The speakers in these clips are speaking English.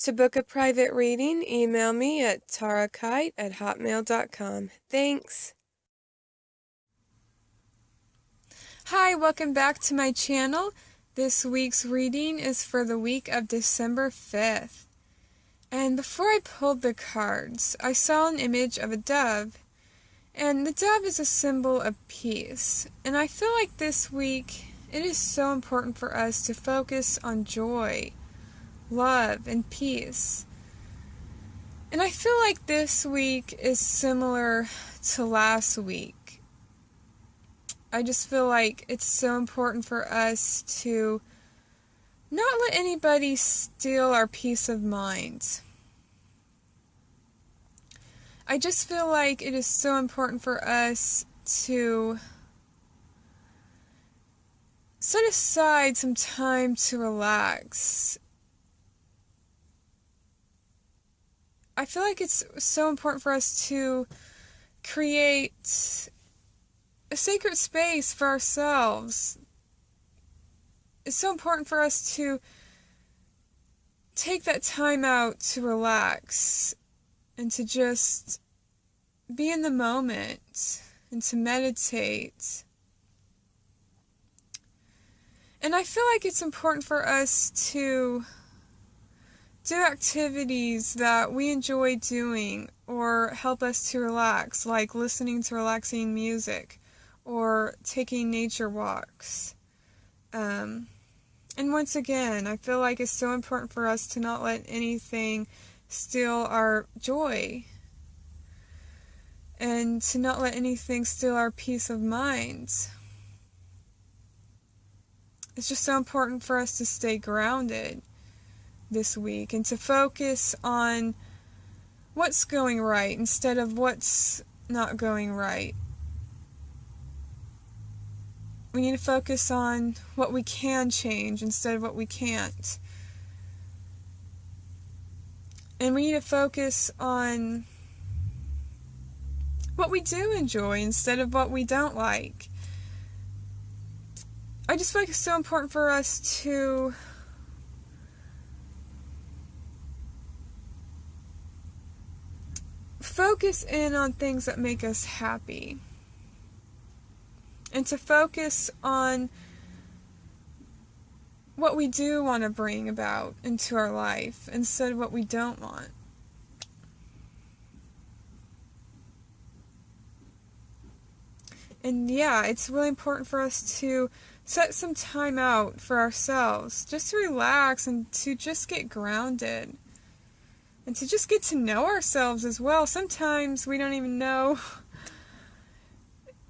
To book a private reading, email me at tarakite@hotmail.com. Thanks. Hi, welcome back to my channel. This week's reading is for the week of December 5th. And before I pulled the cards, I saw an image of a dove. And the dove is a symbol of peace. And I feel like this week, it is so important for us to focus on joy, love, and peace. And I feel like this week is similar to last week. I just feel like it's so important for us to not let anybody steal our peace of mind. I just feel like it is so important for us to set aside some time to relax. I feel like it's so important for us to create a sacred space for ourselves. It's so important for us to take that time out to relax and to just be in the moment and to meditate. And I feel like it's important for us to do activities that we enjoy doing or help us to relax, like listening to relaxing music or taking nature walks. And once again, I feel like it's so important for us to not let anything steal our joy and to not let anything steal our peace of mind. It's just so important for us to stay grounded this week and to focus on what's going right instead of what's not going right. We need to focus on what we can change instead of what we can't. And we need to focus on what we do enjoy instead of what we don't like. I just feel like it's so important for us to focus in on things that make us happy. And to focus on what we do want to bring about into our life instead of what we don't want. And yeah, it's really important for us to set some time out for ourselves, just to relax and to just get grounded. And to just get to know ourselves as well. Sometimes we don't even know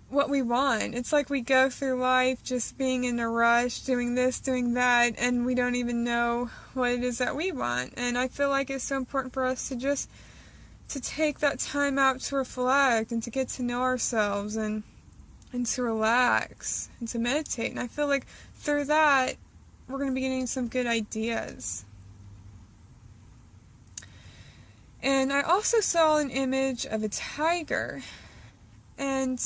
what we want. It's like we go through life just being in a rush, doing this, doing that, and we don't even know what it is that we want. And I feel like it's so important for us to take that time out to reflect and to get to know ourselves and to relax and to meditate. And I feel like through that, we're going to be getting some good ideas. And I also saw an image of a tiger. And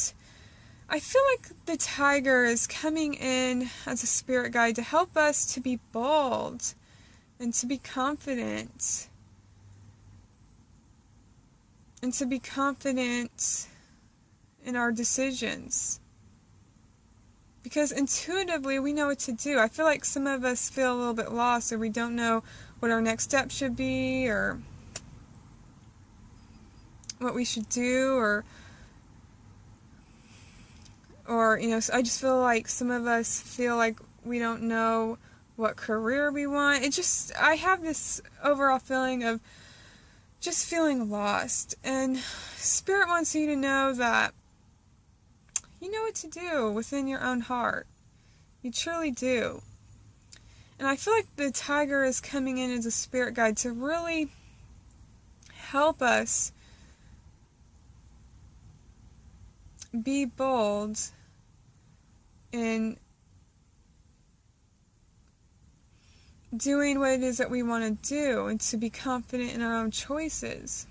I feel like the tiger is coming in as a spirit guide to help us to be bold and to be confident. And to be confident in our decisions. Because intuitively we know what to do. I feel like some of us feel a little bit lost or we don't know what our next step should be or what we should do or I just feel like some of us feel like we don't know what career we want. I have this overall feeling of just feeling lost. And Spirit wants you to know that you know what to do within your own heart. You truly do. And I feel like the tiger is coming in as a spirit guide to really help us be bold in doing what it is that we want to do and to be confident in our own choices.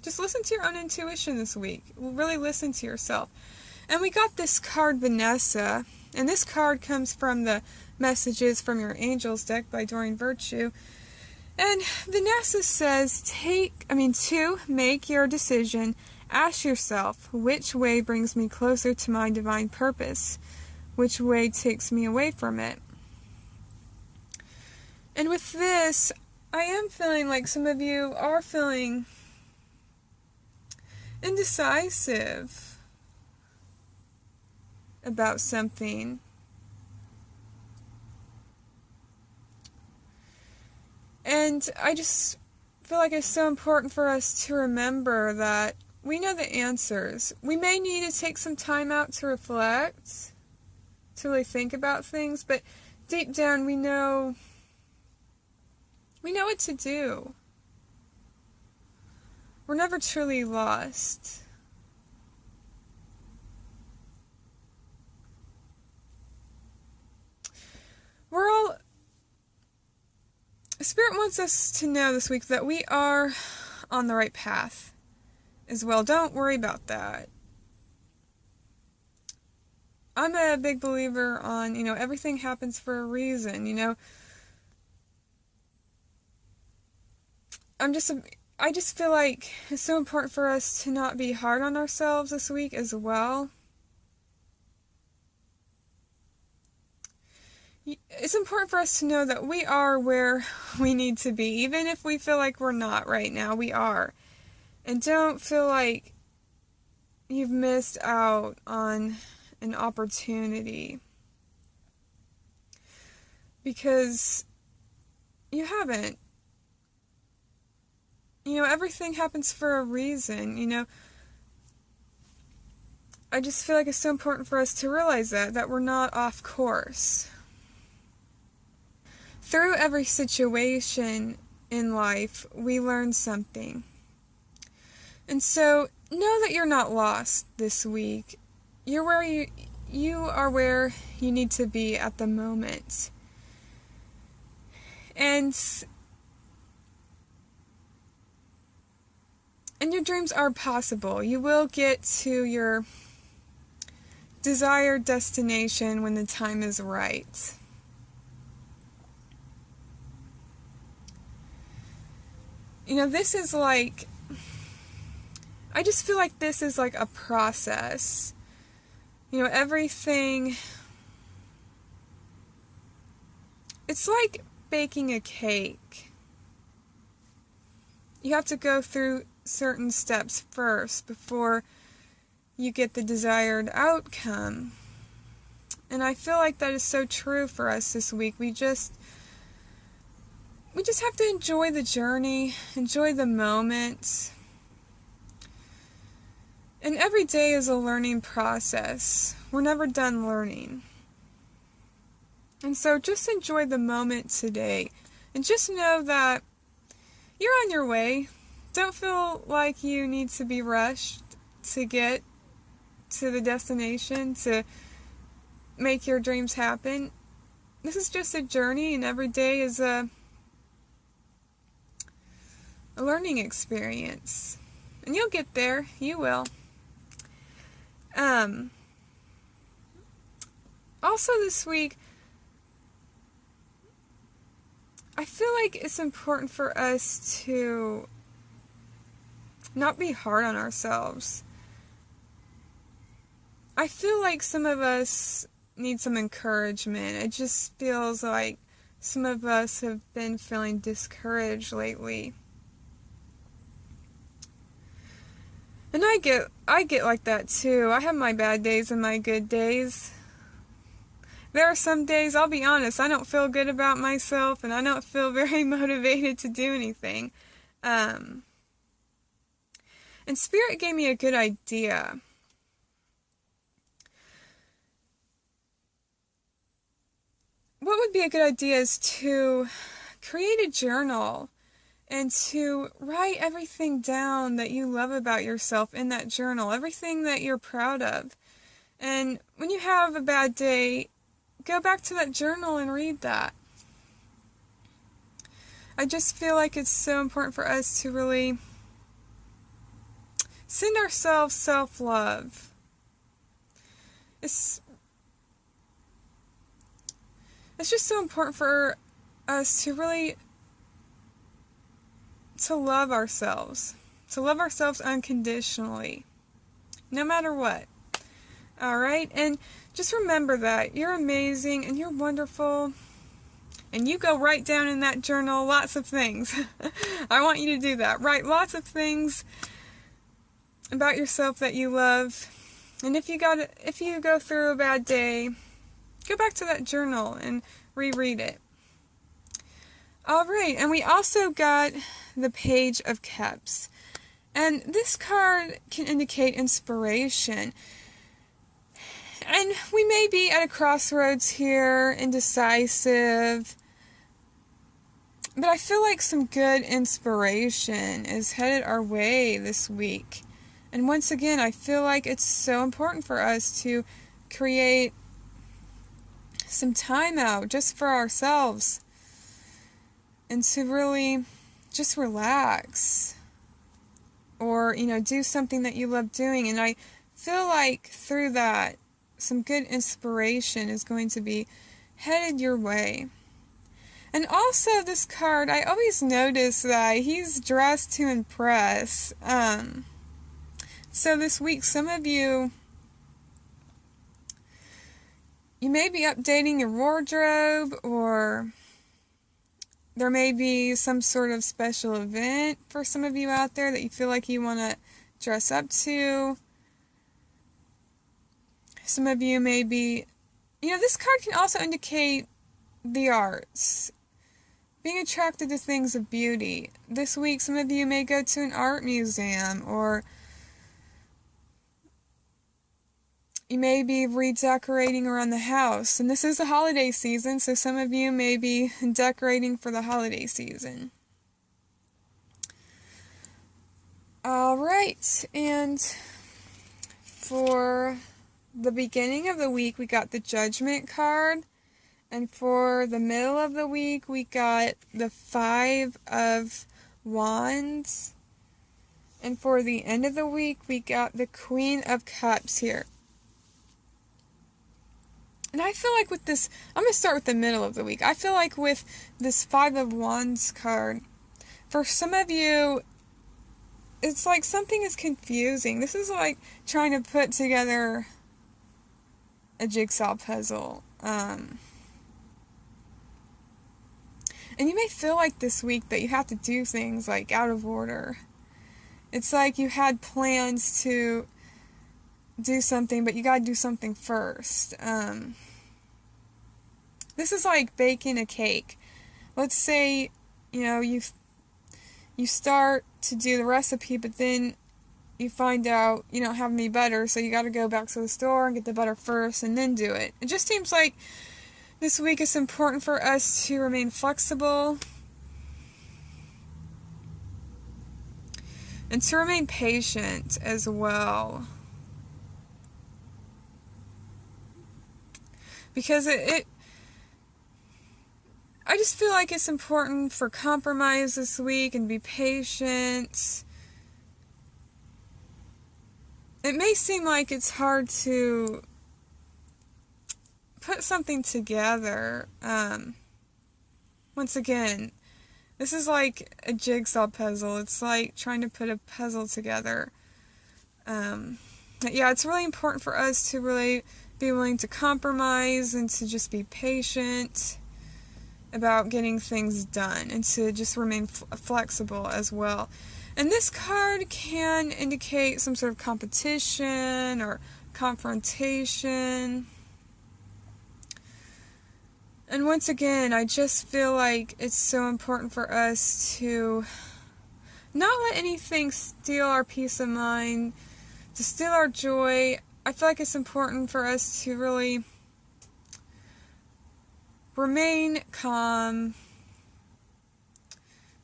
Just listen to your own intuition this week. Really listen to yourself. And we got this card, Vanessa, and this card comes from the Messages from Your Angels deck by Doreen Virtue. And Vanessa says, to make your decision, ask yourself, which way brings me closer to my divine purpose? Which way takes me away from it? And with this, I am feeling like some of you are feeling indecisive about something. And I just feel like it's so important for us to remember that we know the answers. We may need to take some time out to reflect, to really think about things, but deep down we know what to do. We're never truly lost. Spirit wants us to know this week that we are on the right path as well. Don't worry about that. I'm a big believer on, everything happens for a reason, I just feel like it's so important for us to not be hard on ourselves this week as well. It's important for us to know that we are where we need to be, even if we feel like we're not right now, we are. And don't feel like you've missed out on an opportunity, because you haven't. Everything happens for a reason, I just feel like it's so important for us to realize that we're not off course. Through every situation in life, we learn something. And so, know that you're not lost this week. You're where you are where you need to be at the moment. And your dreams are possible. You will get to your desired destination when the time is right. This is like, I just feel like this is like a process. Everything, it's like baking a cake. You have to go through certain steps first before you get the desired outcome. And I feel like that is so true for us this week. We just have to enjoy the journey, enjoy the moments. And every day is a learning process. We're never done learning. And so just enjoy the moment today. And just know that you're on your way. Don't feel like you need to be rushed to get to the destination, to make your dreams happen. This is just a journey, and every day is a learning experience. And you'll get there. You will. Also this week, I feel like it's important for us to not be hard on ourselves. I feel like some of us need some encouragement. It just feels like some of us have been feeling discouraged lately. And I get like that too. I have my bad days and my good days. There are some days, I'll be honest, I don't feel good about myself, and I don't feel very motivated to do anything. And Spirit gave me a good idea. What would be a good idea is to create a journal and to write everything down that you love about yourself in that journal, everything that you're proud of. And when you have a bad day, go back to that journal and read that. I just feel like it's so important for us to really send ourselves self-love. It's just so important for us to really to love ourselves unconditionally, no matter what. Alright? And just remember that you're amazing and you're wonderful. And you go write down in that journal lots of things. I want you to do that. Write lots of things about yourself that you love. And if you go through a bad day, go back to that journal and reread it. Alright, and we also got the Page of Cups. And this card can indicate inspiration. And we may be at a crossroads here, indecisive, but I feel like some good inspiration is headed our way this week. And once again, I feel like it's so important for us to create some time out just for ourselves and to really just relax or, do something that you love doing. And I feel like through that, some good inspiration is going to be headed your way. And also this card, I always notice that he's dressed to impress. So this week, some of you may be updating your wardrobe, or there may be some sort of special event for some of you out there that you feel like you want to dress up to. Some of you may be, this card can also indicate the arts, being attracted to things of beauty. This week, some of you may go to an art museum, or you may be redecorating around the house. And this is the holiday season, so some of you may be decorating for the holiday season. Alright, and for the beginning of the week, we got the Judgment card. And for the middle of the week, we got the 5 of Wands. And for the end of the week, we got the Queen of Cups here. And I feel like with this, I'm going to start with the middle of the week. I feel like with this 5 of Wands card, for some of you, it's like something is confusing. This is like trying to put together a jigsaw puzzle. And you may feel like this week that you have to do things like out of order. It's like you had plans to do something, but you gotta do something first. This is like baking a cake. Let's say, you start to do the recipe, but then you find out you don't have any butter, so you got to go back to the store and get the butter first and then do it. It just seems like this week it's important for us to remain flexible and to remain patient as well. Because I just feel like it's important for compromise this week and be patient. It may seem like it's hard to put something together. Once again, this is like a jigsaw puzzle. It's like trying to put a puzzle together. Yeah, it's really important for us to really be willing to compromise and to just be patient about getting things done and to just remain flexible as well. And this card can indicate some sort of competition or confrontation. And once again, I just feel like it's so important for us to not let anything steal our peace of mind, to steal our joy. I feel like it's important for us to really remain calm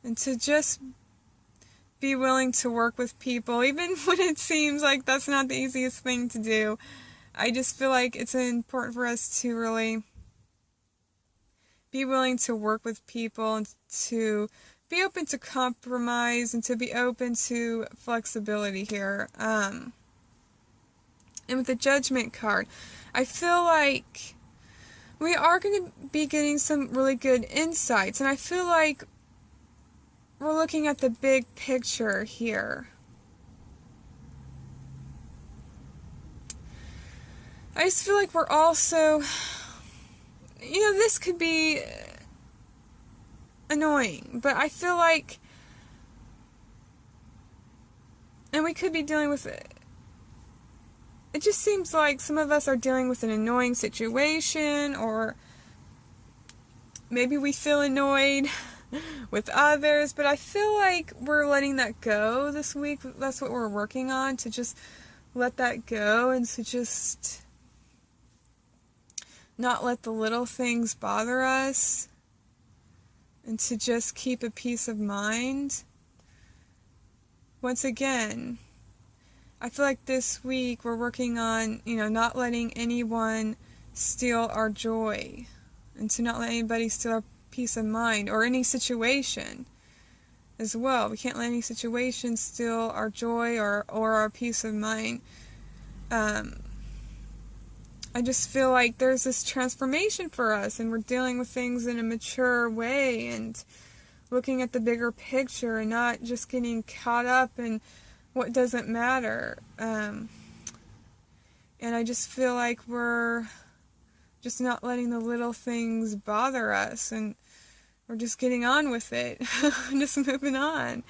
and to just be willing to work with people, even when it seems like that's not the easiest thing to do. I just feel like it's important for us to really be willing to work with people and to be open to compromise and to be open to flexibility here. And with the Judgment card, I feel like we are going to be getting some really good insights, and I feel like we're looking at the big picture here. I just feel like we're also, this could be annoying, but I feel like, and we could be dealing with it. It just seems like some of us are dealing with an annoying situation, or maybe we feel annoyed with others, but I feel like we're letting that go this week. That's what we're working on, to just let that go and to just not let the little things bother us, and to just keep a peace of mind. Once again, I feel like this week we're working on, not letting anyone steal our joy, and to not let anybody steal our peace of mind, or any situation as well. We can't let any situation steal our joy or our peace of mind. I just feel like there's this transformation for us, and we're dealing with things in a mature way, and looking at the bigger picture, and not just getting caught up in what doesn't matter. And I just feel like we're just not letting the little things bother us, and we're just getting on with it, just moving on.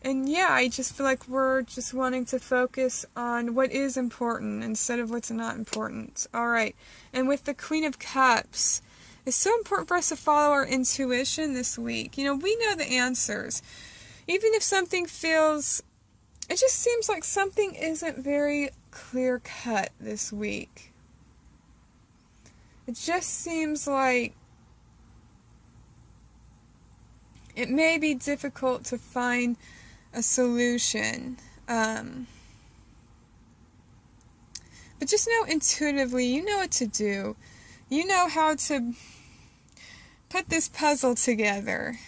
And yeah, I just feel like we're just wanting to focus on what is important instead of what's not important. Alright, and with the Queen of Cups, it's so important for us to follow our intuition this week. We know the answers. Even if something feels, it just seems like something isn't very clear cut this week. It just seems like it may be difficult to find a solution. But just know intuitively, you know what to do. You know how to put this puzzle together.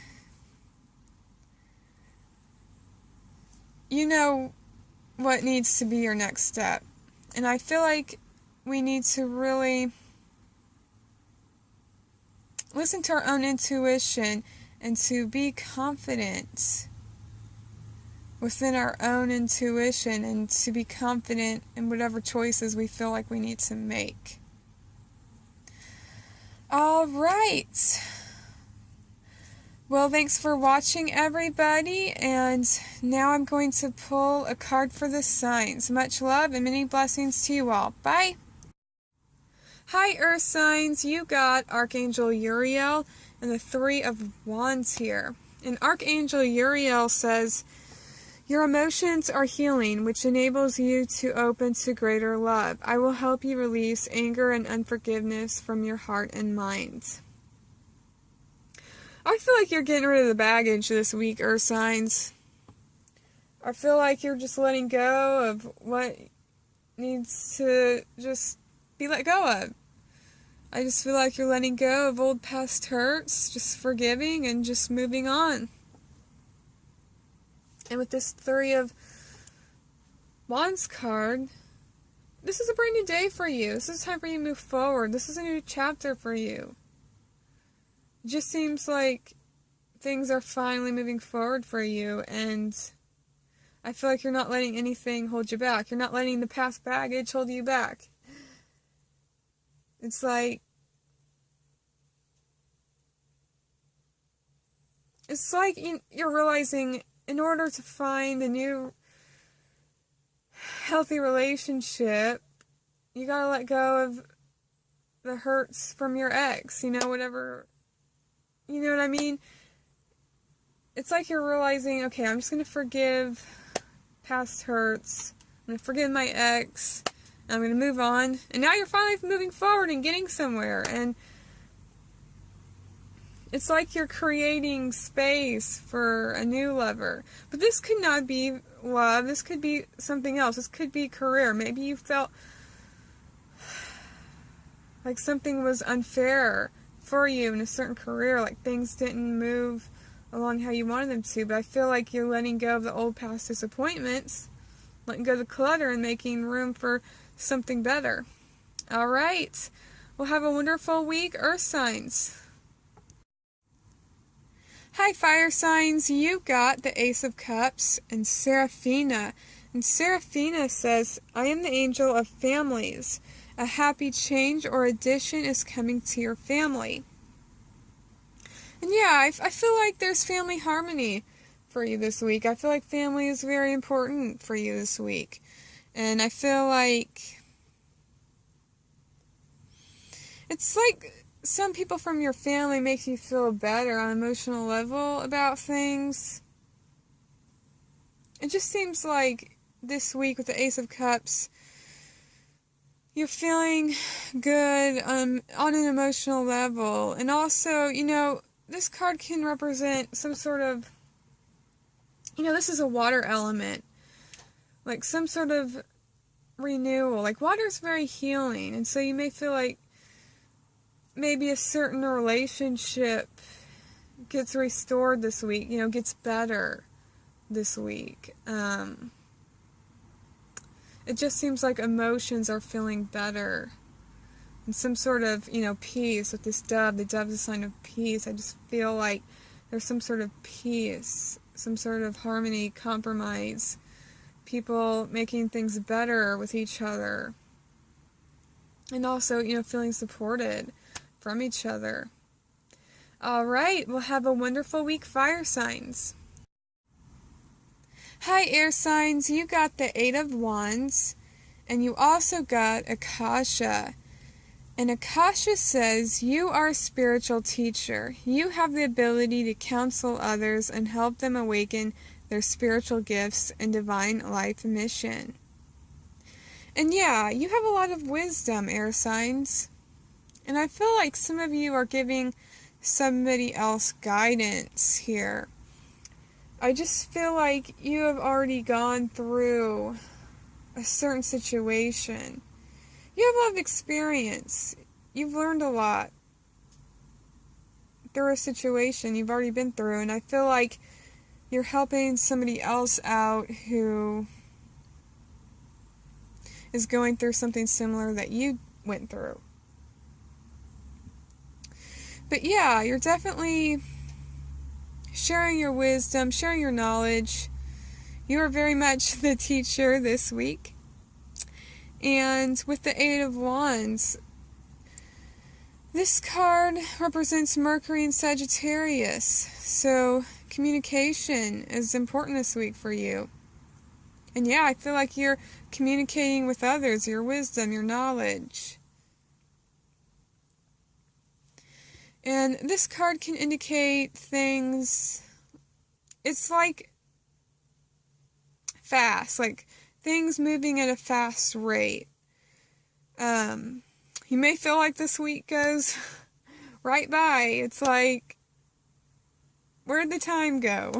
You know what needs to be your next step. And I feel like we need to really listen to our own intuition, and to be confident within our own intuition, and to be confident in whatever choices we feel like we need to make. Alright. Well, thanks for watching, everybody, and now I'm going to pull a card for the signs. Much love and many blessings to you all. Bye! Hi, Earth signs. You got Archangel Uriel and the Three of Wands here. And Archangel Uriel says, your emotions are healing, which enables you to open to greater love. I will help you release anger and unforgiveness from your heart and mind. I feel like you're getting rid of the baggage this week, Earth signs. I feel like you're just letting go of what needs to just be let go of. I just feel like you're letting go of old past hurts, just forgiving and just moving on. And with this Three of Wands card, this is a brand new day for you. This is time for you to move forward. This is a new chapter for you. It just seems like things are finally moving forward for you, and I feel like you're not letting anything hold you back. You're not letting the past baggage hold you back. It's like you're realizing, in order to find a new healthy relationship, you gotta let go of the hurts from your ex, whatever, you know what I mean? It's like you're realizing, okay, I'm just gonna forgive past hurts, I'm gonna forgive my ex, and I'm gonna move on, and now you're finally moving forward and getting somewhere, and it's like you're creating space for a new lover. But this could not be love. This could be something else. This could be career. Maybe you felt like something was unfair for you in a certain career, like things didn't move along how you wanted them to. But I feel like you're letting go of the old past disappointments, letting go of the clutter, and making room for something better. Alright. Well, have a wonderful week, Earth signs. Hi, fire signs. You got the Ace of Cups and Seraphina. And Seraphina says, I am the angel of families. A happy change or addition is coming to your family. And yeah, I feel like there's family harmony for you this week. I feel like family is very important for you this week. And I feel like it's like some people from your family make you feel better on an emotional level about things. It just seems like this week with the Ace of Cups, you're feeling good on an emotional level. And also, you know, this card can represent some sort of, you know, this is a water element. Like some sort of renewal. Like water is very healing. And so you may feel like maybe a certain relationship gets restored this week, you know, gets better this week. It just seems like emotions are feeling better. And some sort of, you know, peace with this dove. The dove is a sign of peace. I just feel like there's some sort of peace, some sort of harmony, compromise. People making things better with each other. And also, you know, feeling supported from each other. All right, we'll have a wonderful week, fire signs. Hi, air signs. You got the Eight of Wands, and you also got Akasha. And Akasha says, you are a spiritual teacher. You have the ability to counsel others and help them awaken their spiritual gifts and divine life mission. And yeah, you have a lot of wisdom, air signs. And I feel like some of you are giving somebody else guidance here. I just feel like you have already gone through a certain situation. You have a lot of experience. You've learned a lot through a situation you've already been through. And I feel like you're helping somebody else out who is going through something similar that you went through. But yeah, you're definitely sharing your wisdom, sharing your knowledge. You are very much the teacher this week. And with the Eight of Wands, this card represents Mercury and Sagittarius. So communication is important this week for you. And yeah, I feel like you're communicating with others, your wisdom, your knowledge. And this card can indicate things, it's like fast, like things moving at a fast rate. You may feel like this week goes right by. It's like, where'd the time go?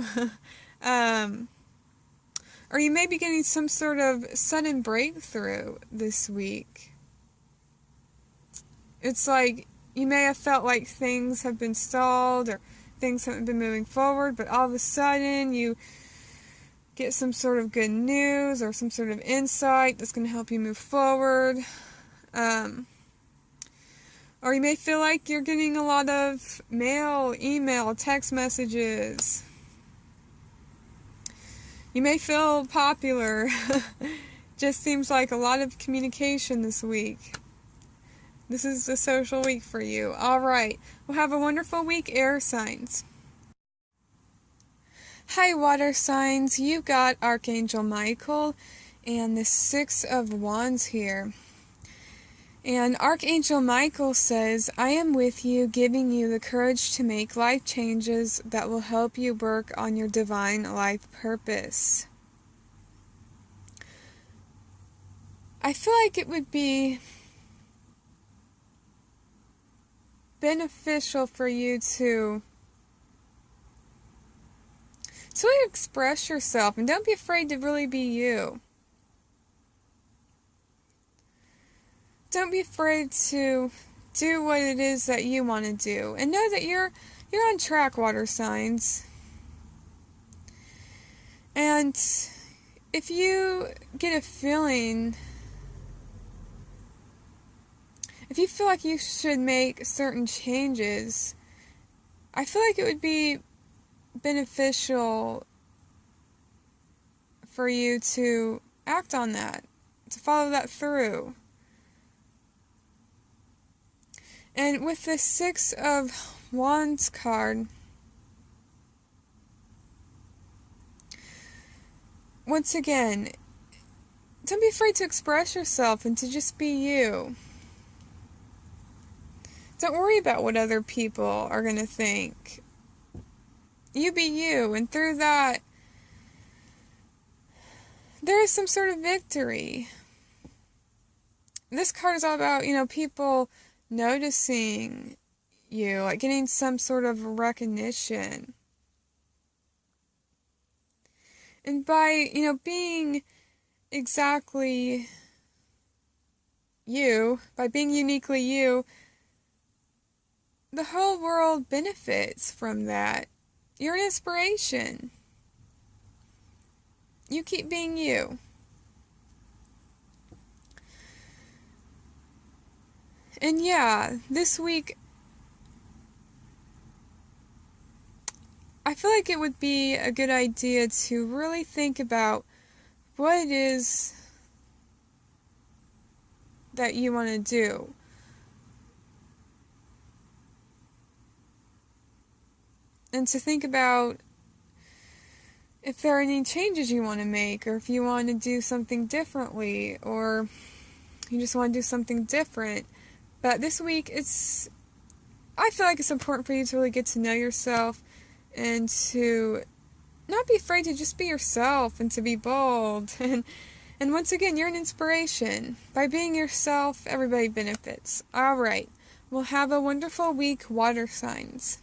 Or you may be getting some sort of sudden breakthrough this week. It's like, you may have felt like things have been stalled or things haven't been moving forward, but all of a sudden you get some sort of good news or some sort of insight that's going to help you move forward. Or you may feel like you're getting a lot of mail, email, text messages. You may feel popular. Just seems like a lot of communication this week. This is a social week for you. All right. Well, have a wonderful week, air signs. Hi, water signs. You got Archangel Michael and the Six of Wands here. And Archangel Michael says, I am with you, giving you the courage to make life changes that will help you work on your divine life purpose. I feel like it would be beneficial for you to really express yourself, and don't be afraid to really be you. Don't be afraid to do what it is that you want to do, and know that you're on track, water signs. And if you get a feeling, if you feel like you should make certain changes, I feel like it would be beneficial for you to act on that, to follow that through. And with the Six of Wands card, once again, don't be afraid to express yourself and to just be you. Don't worry about what other people are going to think. You be you, and through that, there is some sort of victory. This card is all about, people noticing you, like getting some sort of recognition. And by, being exactly you, by being uniquely you, the whole world benefits from that. You're an inspiration. You keep being you. And yeah, this week, I feel like it would be a good idea to really think about what it is that you want to do. And to think about if there are any changes you want to make, or if you want to do something differently, or you just want to do something different. But this week, I feel like it's important for you to really get to know yourself and to not be afraid to just be yourself and to be bold. And once again, you're an inspiration. By being yourself, everybody benefits. All right. Well, have a wonderful week, water signs.